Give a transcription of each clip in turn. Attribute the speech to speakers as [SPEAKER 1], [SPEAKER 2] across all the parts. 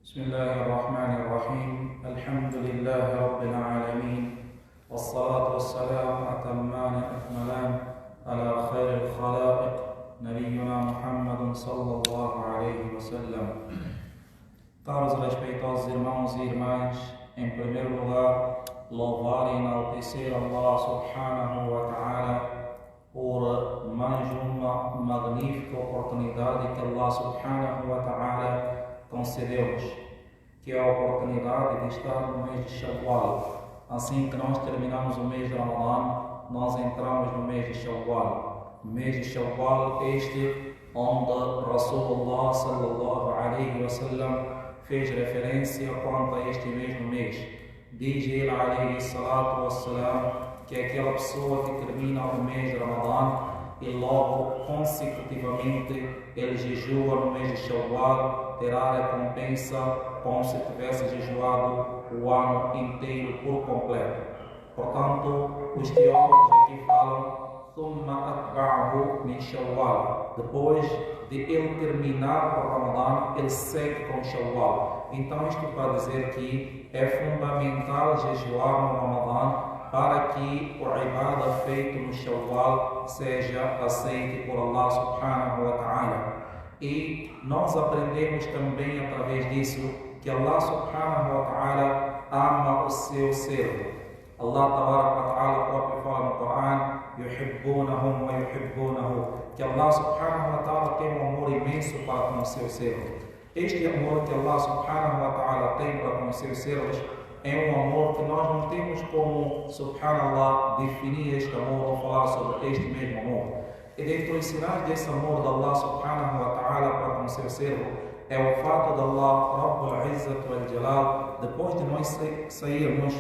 [SPEAKER 1] بسم الله الرحمن الرحيم الحمد لله رب العالمين والصلاة والسلام أتمان أكملان على خير الخلائق نبينا محمد صلى الله عليه وسلم. Caros e respeitosos irmãos e irmãs, em primeiro lugar, louvar e enaltecer Allah subhanahu wa ta'ala por mais uma magnífica oportunidade que Allah subhanahu wa ta'ala concedeu-nos, que é a oportunidade de estar no mês de Shawwal. Assim que nós terminamos o mês de Ramadan, nós entramos no mês de Shawwal. Mês de Shawwal este onde Rasulullah sallallahu alaihi wasallam fez referência quanto a este mesmo mês. Diz ele alaihi salatu wassalam que aquela pessoa que termina o mês de Ramadan e logo consecutivamente ele jejua no mês de Shawwal, terá recompensa como se tivesse jejuado o ano inteiro por completo. Portanto, os teólogos aqui falam ثُمَّ أَتْبَعَهُ مِنْ Shawwal. Depois de ele terminar o Ramadan, ele segue com Shawwal. Então isto para dizer que é fundamental jejuar no Ramadan para que o ibadah feito no Shawwal seja aceito por Allah subhanahu wa ta'ala. E nós aprendemos também através disso que Allah subhanahu wa ta'ala ama o seu servo. Allah tabaraka wa ta'ala próprio fala no Coran yuhibbunahum wa yuhibbunahu, que Allah subhanahu wa ta'ala tem um amor imenso para com o seu servo. Este amor que Allah subhanahu wa ta'ala tem para com os seus servos é um amor que nós não temos como, subhanallah, definir este amor ou falar sobre este mesmo amor. E dentre os sinais desse amor de Allah subhanahu wa ta'ala para com o seu servo é o fato de Allah, Rabbul Izzat wal Jalal, depois de nós sairmos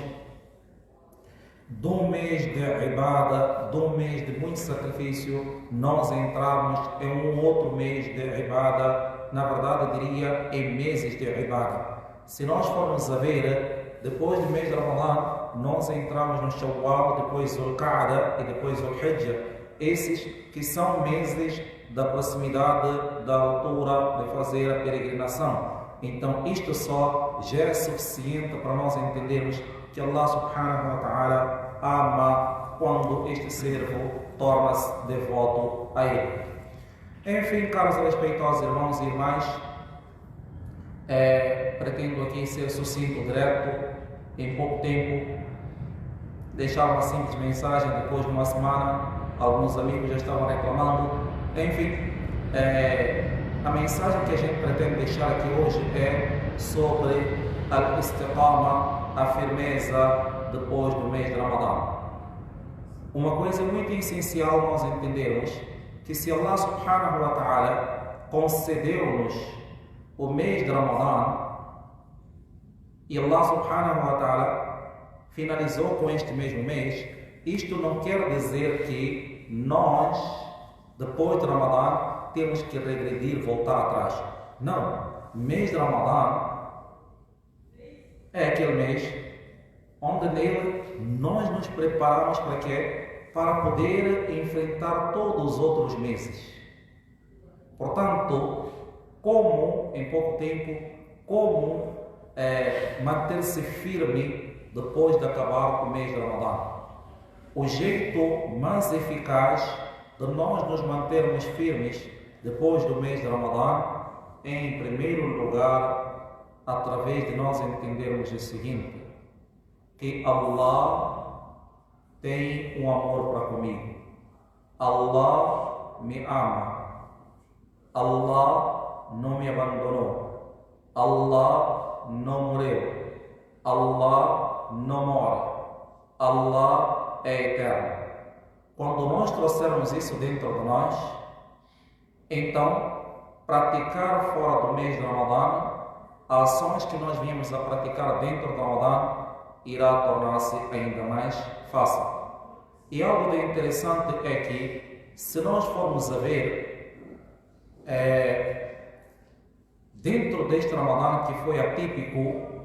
[SPEAKER 1] do mês de ibadah, do mês de muito sacrifício, nós entrarmos em um outro mês de ibadah, na verdade diria em meses de ibadah. Se nós formos a ver, depois do mês de Ramadan, nós entramos no Shawwal, depois Zulqa'dah e depois Zulhijjah. Esses que são meses da proximidade da altura de fazer a peregrinação. Então isto só já é suficiente para nós entendermos que Allah subhanahu wa ta'ala ama quando este servo torna-se devoto a ele. Enfim, caros e respeitosos irmãos e irmãs, pretendo aqui ser sucinto, direto, em pouco tempo, deixar uma simples mensagem. Depois de uma semana, alguns amigos já estavam reclamando. Enfim, a mensagem que a gente pretende deixar aqui hoje é sobre al-istiqama, a firmeza depois do mês de Ramadan. Uma coisa muito essencial nós entendermos que se Allah subhanahu wa ta'ala concedeu-nos o mês de Ramadan e Allah subhanahu wa ta'ala finalizou com este mesmo mês, isto não quer dizer que nós, depois de Ramadan, temos que regredir, voltar atrás. Não. Mês de Ramadan é aquele mês onde nele nós nos preparamos para quê? Para poder enfrentar todos os outros meses. Portanto, como em pouco tempo, como manter-se firme depois de acabar o mês de Ramadan? O jeito mais eficaz de nós nos mantermos firmes depois do mês de Ramadan é, em primeiro lugar, através de nós entendermos o seguinte, que Allah tem um amor para comigo. Allah me ama. Allah não me abandonou. Allah não morreu. Allah não morre. Allah é eterno. Quando nós trouxermos isso dentro de nós, então praticar fora do mês de Ramadan, as ações que nós viemos a praticar dentro do Ramadan irá tornar-se ainda mais fácil. E algo de interessante é que, se nós formos a ver, dentro deste Ramadan que foi atípico,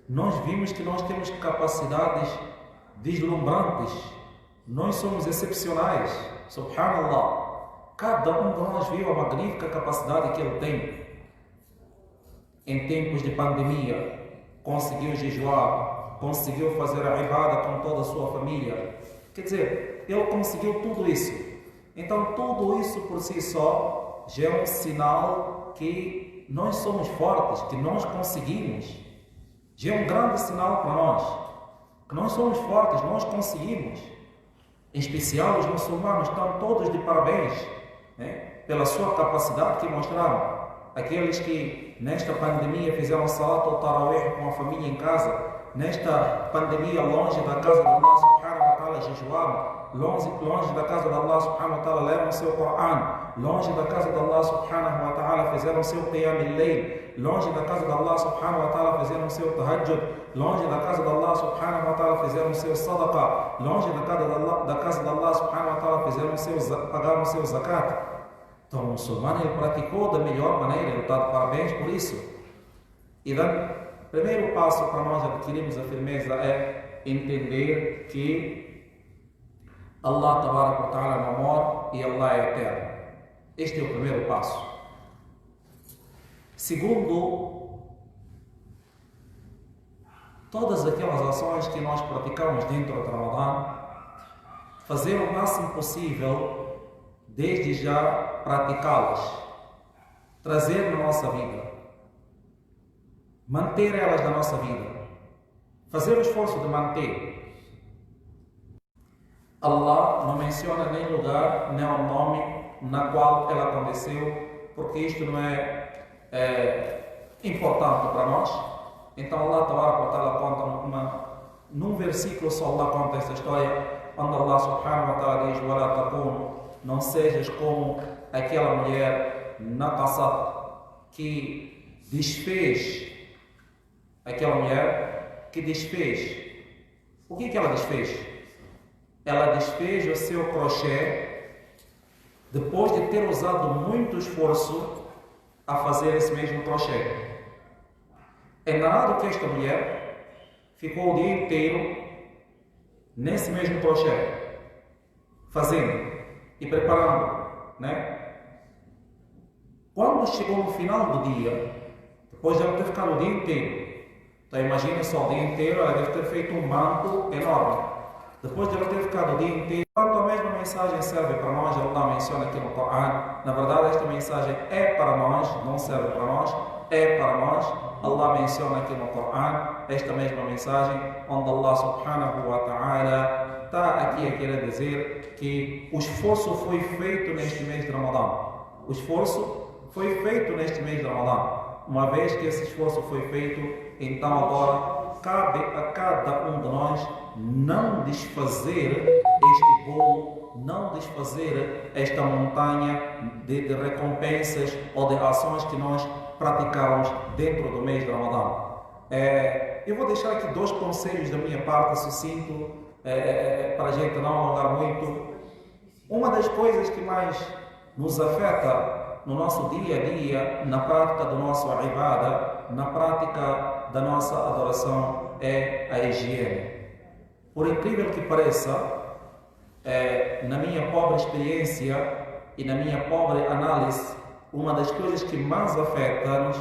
[SPEAKER 1] nós vimos que nós temos capacidades deslumbrantes. Nós somos excepcionais, subhanallah. Cada um de nós viu a magnífica capacidade que ele tem. em tempos de pandemia, conseguiu jejuar, conseguiu fazer a ibada com toda a sua família. Quer dizer, ele conseguiu tudo isso. Então, tudo isso por si só já é um sinal que nós somos fortes, que nós conseguimos. Já é um grande sinal para nós, que nós somos fortes, nós conseguimos. Em especial, os muçulmanos estão todos de parabéns, né, pela sua capacidade que mostraram. Aqueles que nesta pandemia fizeram salat ou tarawih com a família em casa, nesta pandemia longe da casa de Allah subhanahu wa ta'ala jejuaram, longe da casa de Allah subhanahu wa ta'ala leram o seu Coran, longe da casa de Allah subhanahu wa ta'ala fizeram o seu Qiyam al-Layl, longe da casa de Allah subhanahu wa ta'ala fizeram o seu Tahajjud, longe da casa de Allah subhanahu wa ta'ala fizeram o seu Sadaqa, longe da casa de Allah subhanahu wa ta'ala pagaram o seu Zakat. Então, o muçulmano ele praticou da melhor maneira, ele está de parabéns por isso. E o primeiro passo para nós adquirirmos a firmeza é entender que Allah Tabaraka wa Ta'ala não morre e Allah é eterno. Este é o primeiro passo. Segundo, todas aquelas ações que nós praticamos dentro do Ramadã, fazer o máximo possível desde já praticá-las, trazer na nossa vida, manter elas na nossa vida, fazer o esforço de manter. Allah não menciona nem lugar, nem o nome na qual ela aconteceu, porque isto não é importante para nós. Então Allah conta num versículo só, Allah conta esta história, onde Allah subhanahu wa ta'ala diz: "Wala takunu", não sejas como aquela mulher Naqasat que desfez. Aquela mulher que desfez. O que ela desfez? Ela desfez o seu crochê depois de ter usado muito esforço a fazer esse mesmo crochê. É narrado que esta mulher ficou o dia inteiro nesse mesmo crochê, fazendo e preparando, né? Quando chegou no final do dia, depois de ela ter ficado o dia inteiro, então imagina só, o dia inteiro ela deve ter feito um manto enorme. Depois de ela ter ficado o dia inteiro, quanto a mesma mensagem serve para nós, Allah menciona aqui no Coran. Na verdade, esta mensagem é para nós, não serve para nós, é para nós. Allah menciona aqui no Coran esta mesma mensagem, onde Allah subhanahu wa ta'ala está aqui a querer dizer que o esforço foi feito neste mês de Ramadã. O esforço foi feito neste mês de Ramadã. Uma vez que esse esforço foi feito, então agora cabe a cada um de nós não desfazer este bolo, não desfazer esta montanha de recompensas ou de ações que nós praticamos dentro do mês de Ramadã. Eu vou deixar aqui 2 conselhos da minha parte, sucinto, para a gente não alongar muito. Uma das coisas que mais nos afeta no nosso dia a dia, na prática do nosso ibada, na prática da nossa adoração, é a higiene. Por incrível que pareça, na minha pobre experiência e na minha pobre análise, uma das coisas que mais afeta-nos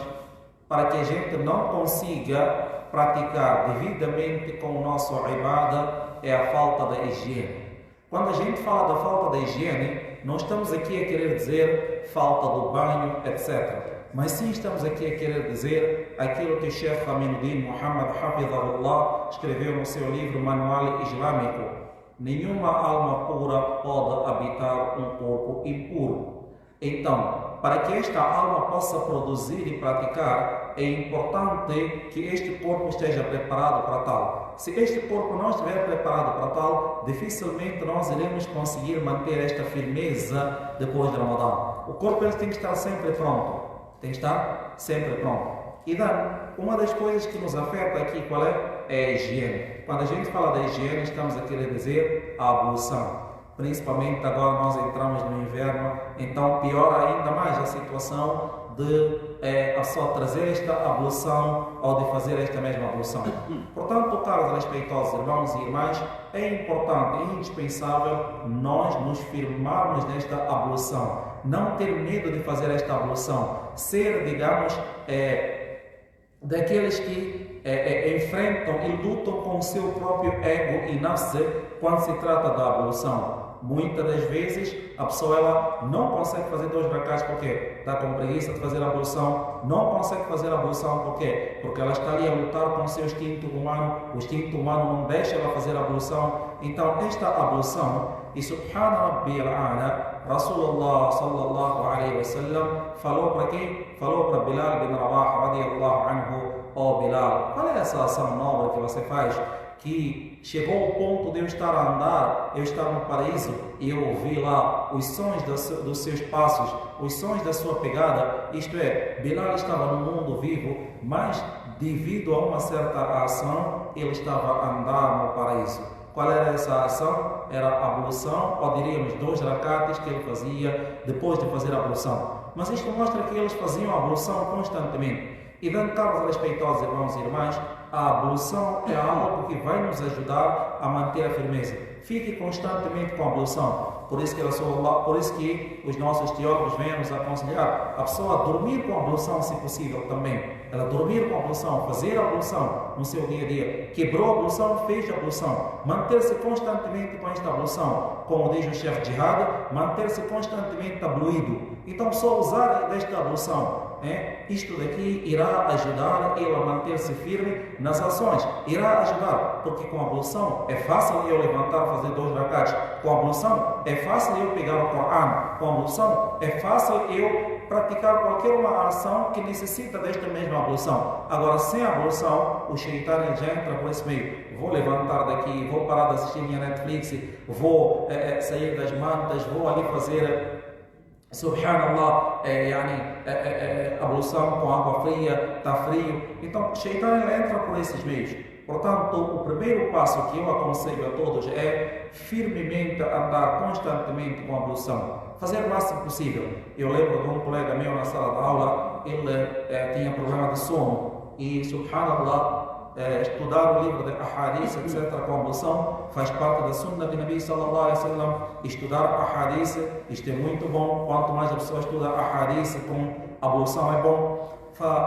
[SPEAKER 1] para que a gente não consiga praticar devidamente com o nosso ibada é a falta da higiene. Quando a gente fala da falta da higiene, não estamos aqui a querer dizer falta do banho, etc. Mas sim estamos aqui a querer dizer aquilo que o Sheikh Aminuddin Muhammad Hafidhahullah escreveu no seu livro Manual Islâmico: nenhuma alma pura pode habitar um corpo impuro. Então, para que esta alma possa produzir e praticar, é importante que este corpo esteja preparado para tal. Se este corpo não estiver preparado para tal, dificilmente nós iremos conseguir manter esta firmeza depois de Ramadã. O corpo ele tem que estar sempre pronto. Tem que estar sempre pronto. E uma das coisas que nos afeta aqui, qual é? É a higiene. Quando a gente fala da higiene, estamos a querer dizer a ablução. Principalmente agora nós entramos no inverno, então piora ainda mais a situação de só trazer esta ablução ou de fazer esta mesma ablução. Portanto, caros respeitosos irmãos e irmãs, é importante, é indispensável nós nos firmarmos nesta ablução, não ter medo de fazer esta ablução, ser, digamos, daqueles que enfrentam e lutam com o seu próprio ego e nafs quando se trata da ablução. Muitas das vezes a pessoa ela não consegue fazer 2 rakats porque está com preguiça de fazer a ablução, não consegue fazer a ablução porque ela está ali a lutar com o seu instinto humano, o instinto humano não deixa ela fazer a ablução. Então esta ablução, e subhana rabbi al-a'la, Rasulullah sallallahu alaihi wasallam falou para quem? Falou para Bilal bin Rabah radiyallahu anhu: ó Bilal, qual é essa ação nova que você faz? Que chegou ao ponto de eu estar a andar, eu estar no paraíso e eu ouvi lá os sons dos seus passos, os sons da sua pegada. Isto é, Bilal estava no mundo vivo, mas devido a uma certa ação, ele estava a andar no paraíso. Qual era essa ação? Era a ablução, ou diríamos 2 rakats que ele fazia depois de fazer a ablução. Mas isto mostra que eles faziam a ablução constantemente. E dando cabos respeitosos irmãos e irmãs, a ablução é algo que vai nos ajudar a manter a firmeza. Fique constantemente com a ablução. Por isso que os nossos teólogos vêm nos aconselhar a pessoa a dormir com a ablução, se possível também. Ela dormir com a ablução, fazer a ablução no seu dia a dia. Quebrou a ablução, fez a ablução. Manter-se constantemente com esta ablução. Como diz o chefe Jihad, manter-se constantemente abluído. Então só usar desta ablução. Isto daqui irá ajudar ele a manter-se firme nas ações, irá ajudar, porque com a ablução é fácil eu levantar, fazer 2 rakats, com a ablução é fácil eu pegar o Coran, com a ablução é fácil eu praticar qualquer uma ação que necessita desta mesma ablução. Agora, sem a ablução, o Shaitan já entra por esse meio. Vou levantar daqui, vou parar de assistir minha Netflix, vou sair das mantas, vou ali fazer subhanallah, ablução com água fria, está frio. Então, o Shaitan entra por esses meios. Portanto, o primeiro passo que eu aconselho a todos é firmemente andar constantemente com a ablução. Fazer o máximo possível. Eu lembro de um colega meu na sala de aula, ele tinha problema de sono e, subhanallah, estudar o livro de Ahadith, etc., com ablução, faz parte da Sunnah de Nabi sallallahu alaihi wasallam. Estudar Ahadith, isto é muito bom. Quanto mais a pessoa estuda Ahadith com ablução é bom.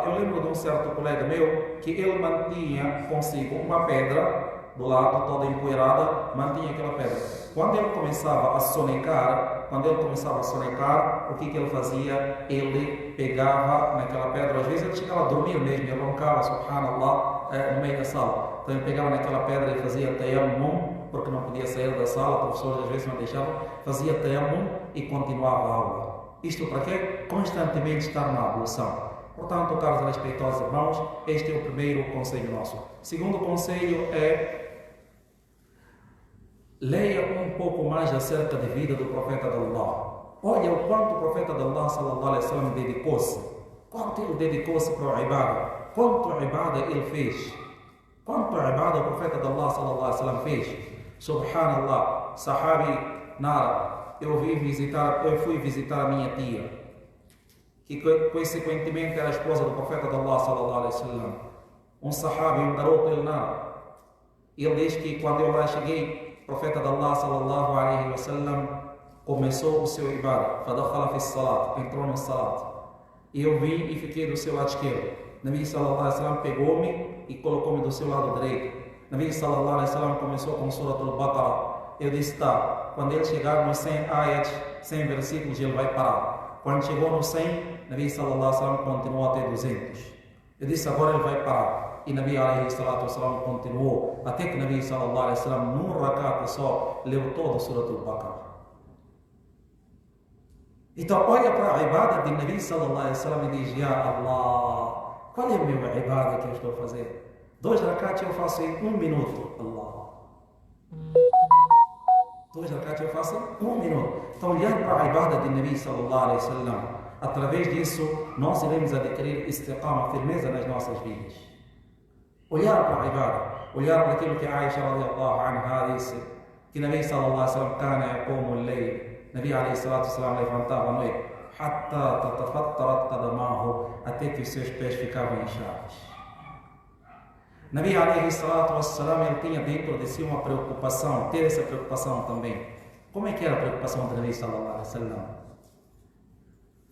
[SPEAKER 1] Eu lembro de um certo colega meu que ele mantinha consigo uma pedra do lado, toda empoeirada, mantinha aquela pedra. Quando ele começava a sonecar, o que ele fazia? Ele pegava naquela pedra, às vezes ele chegava a dormir mesmo, ele roncava, subhanallah, no meio da sala. Então ele pegava naquela pedra e fazia tayammum, porque não podia sair da sala, os professores às vezes não deixavam, fazia tayammum e continuava a aula. Isto para quê? Constantemente estar na ablução. Portanto, caros respeitosos irmãos, este é o primeiro conselho nosso. Segundo conselho é: leia um pouco mais acerca da vida do profeta de Allah. Olha o quanto o profeta de Allah sallallahu alaihi wasallam dedicou-se. Quanto ele dedicou-se para a ibada. Quanto a ibada ele fez. Quanto a ibada o profeta de Allah sallallahu alaihi wasallam fez. Subhanallah, sahabi Nara, eu fui visitar a minha tia, que consequentemente era a esposa do profeta de Allah sallallahu alaihi wasallam. Um sahabi, um garoto, ele Nara. Ele diz que quando eu lá cheguei, o profeta de Allah sallallahu alaihi wasallam começou o seu ibada, fadakhala fi salat, entrou no salat. E eu vim e fiquei do seu lado esquerdo. Nabi sallallahu alaihi wasallam pegou-me e colocou-me do seu lado direito. Nabi sallallahu alaihi wasallam começou com Surat al-Baqarah. Eu disse: tá, quando ele chegar nos 100 ayats, 100 versículos, ele vai parar. Quando chegou no 100, Nabi sallallahu alaihi wasallam continuou até 200. Eu disse: agora ele vai parar. E Nabi alaihi salatu wasalam continuou, até que Nabi sallallahu alaihi wasallam num rakat só leu todo o Surat al-Baqarah. Então olha para a ibada de Nabi sallallahu alaihi wasallam e diz: Ya Allah, qual é o meu ibada que eu estou a fazer? 2 rakats eu faço em 1 minuto. Allah. 2 rakats eu faço em 1 minuto. Então olhando para a ibada de Nabi sallallahu alaihi wasallam, através disso nós iremos adquirir istiqama, firmeza nas nossas vidas. Olhar para a ibada, olhar para aquilo que Aisha radiyallahu anha disse, que Nabi sallallahu alaihi wasallam kana yaqumu al-layl. Nabi alaihi salatu wasalam levantava a noite, hatta tatafattarat qadamahu, até que os seus pés ficavam inchados. Nabi alaihi salatu wasalam, ele tinha dentro de si uma preocupação, ter essa preocupação também. Como é que era a preocupação de Nabi sallallahu alaihi wasallam?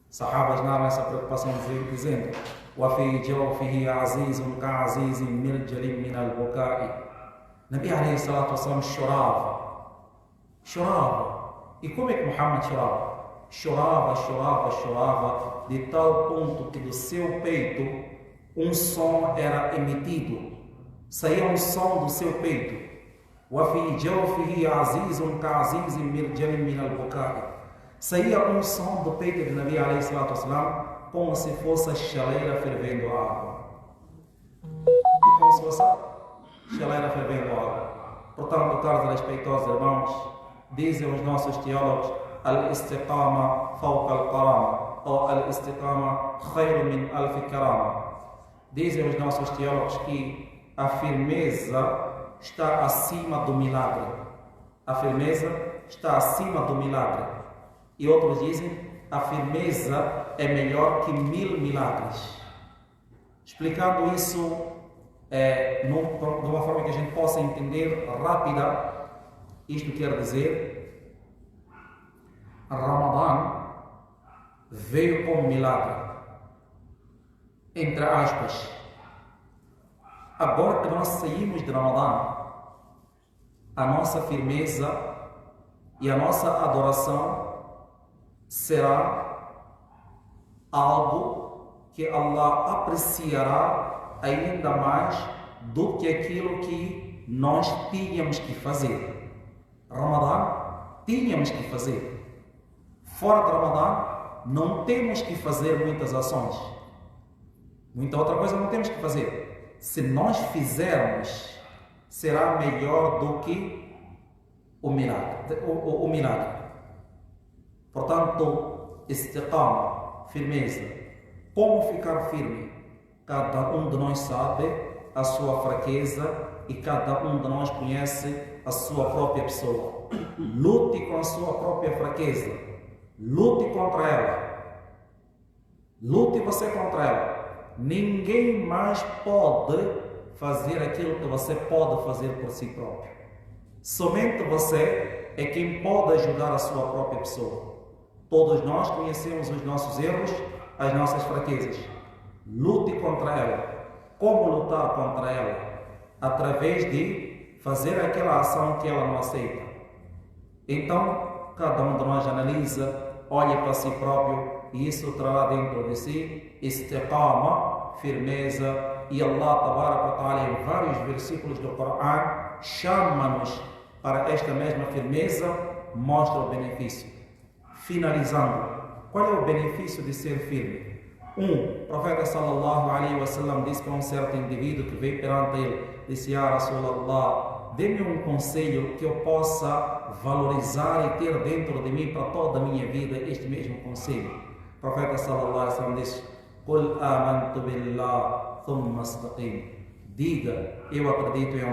[SPEAKER 1] Sahabas narram essa preocupação dizendo: وفي جوفه عزيز كعزيز مرجل من البكاء. Nabi alayhi salatu wasalam chorava. E como é que Muhammad chorava? Chorava, de tal ponto que do seu peito um som era emitido, saía um som do seu peito. وفي جوفه عزيز كعزيز مرجل من البكاء. Saía um som do peito de Nabi alayhi salatu wasalam como se fosse a chaleira fervendo água. Como se fosse chaleira fervendo água. Portanto, caros respeitosos irmãos, dizem os nossos teólogos, al-istiqama fawqa al-qarama, ou al-istiqama khayru min alf-karama. Dizem os nossos teólogos que a firmeza está acima do milagre. A firmeza está acima do milagre. E outros dizem, a firmeza é melhor que 1000 milagres. Explicando isso de uma forma que a gente possa entender rápida, isto quer dizer, Ramadã veio como milagre, entre aspas. Agora que nós saímos de Ramadã, a nossa firmeza e a nossa adoração será algo que Allah apreciará ainda mais do que aquilo que nós tínhamos que fazer. Ramadã tínhamos que fazer. Fora de Ramadã não temos que fazer muitas ações. Muita outra coisa não temos que fazer. Se nós fizermos, será melhor do que o milagre. Portanto, istiqama, firmeza. Como ficar firme? Cada um de nós sabe a sua fraqueza e cada um de nós conhece a sua própria pessoa. Lute com a sua própria fraqueza. Lute contra ela. Lute você contra ela. Ninguém mais pode fazer aquilo que você pode fazer por si próprio. Somente você é quem pode ajudar a sua própria pessoa. Todos nós conhecemos os nossos erros, as nossas fraquezas. Lute contra ela. Como lutar contra ela? Através de fazer aquela ação que ela não aceita. Então, cada um de nós analisa, olha para si próprio e isso trará dentro de si istiqama, firmeza. E Allah Tabaraka wa Ta'ala em vários versículos do Coran chama-nos para esta mesma firmeza, mostra o benefício. Finalizando, qual é o benefício de ser firme? O profeta sallallahu alaihi wasallam disse para um certo indivíduo que veio perante ele, disse: Ya Rasulallah, dê-me um conselho que eu possa valorizar e ter dentro de mim para toda a minha vida este mesmo conselho. O profeta sallallahu alaihi wasallam disse: Qul amantu billah thumma istaqim. Diga, eu acredito em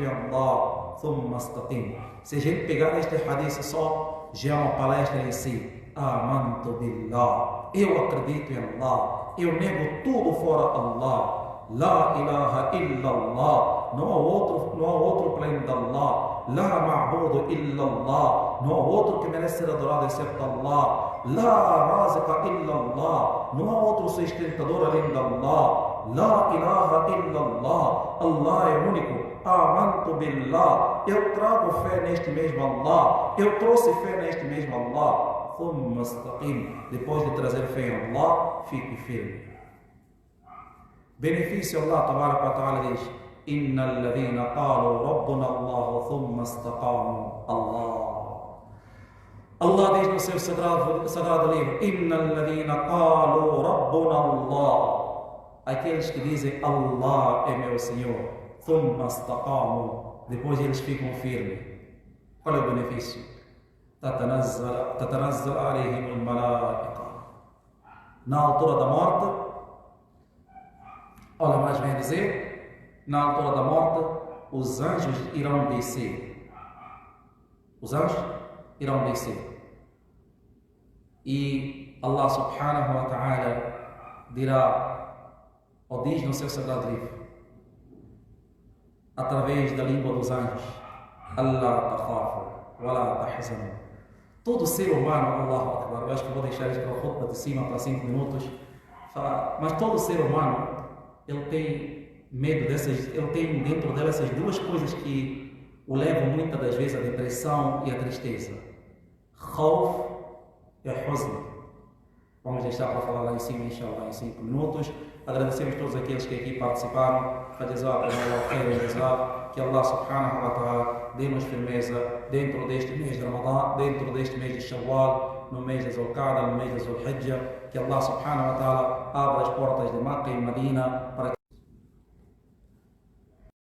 [SPEAKER 1] Allah, thumma istaqim. Se a gente pegar este hadith só, já é uma palestra em si. Amantu billah, eu acredito em Allah, eu nego tudo fora Allah. La ilaha illallah, não há outro pleno de Allah. La ma'budu illallah, não há outro que merece ser adorado exceto Allah. La raziqa illallah, não há outro sustentador além de Allah. La ilaha illallah, Allah é único. Amantu billah, eu trago fé neste mesmo Allah, eu trouxe fé neste mesmo Allah. Thumma istaqim, depois de trazer fé em Allah, fique firme. Benefício Allah Tabaraka wa Ta'ala diz: Innal ladhina qalu rabbuna Allah thumma istaqamu. Allah diz no seu sagrado livro: Innal ladhina qalu rabbuna Allah. Aqueles que dizem Allah é meu Senhor, thumma istaqamu, depois eles ficam firmes. Qual é o benefício? Tatanazzal alayhim al-malaika. Na altura da morte, olha mais bem dizer, na altura da morte, os anjos irão descer. Os anjos irão descer. E Allah subhanahu wa ta'ala dirá, ou diz no seu sagrado livro, através da língua dos anjos: Allah takhafu wa la tahzanu. Todo ser humano, Allahu Akbar, eu acho que vou deixar isto para a khutbah de cima para 5 minutos, Mas todo ser humano, ele tem medo dessas, ele tem dentro dela essas duas coisas que o levam muitas das vezes à depressão e à tristeza. Khawf e huzn. Vamos deixar para falar lá em cima, inshallah, em 5 minutos. Agradecemos a todos aqueles que aqui participaram. Que Allah subhanahu wa ta'ala dê-nos firmeza dentro deste mês de Ramadã, dentro deste mês de Shawwal, no mês de Zulqa'dah, no mês de Zulhijjah. Que Allah subhanahu wa ta'ala abra as portas de Makkah e Medina para que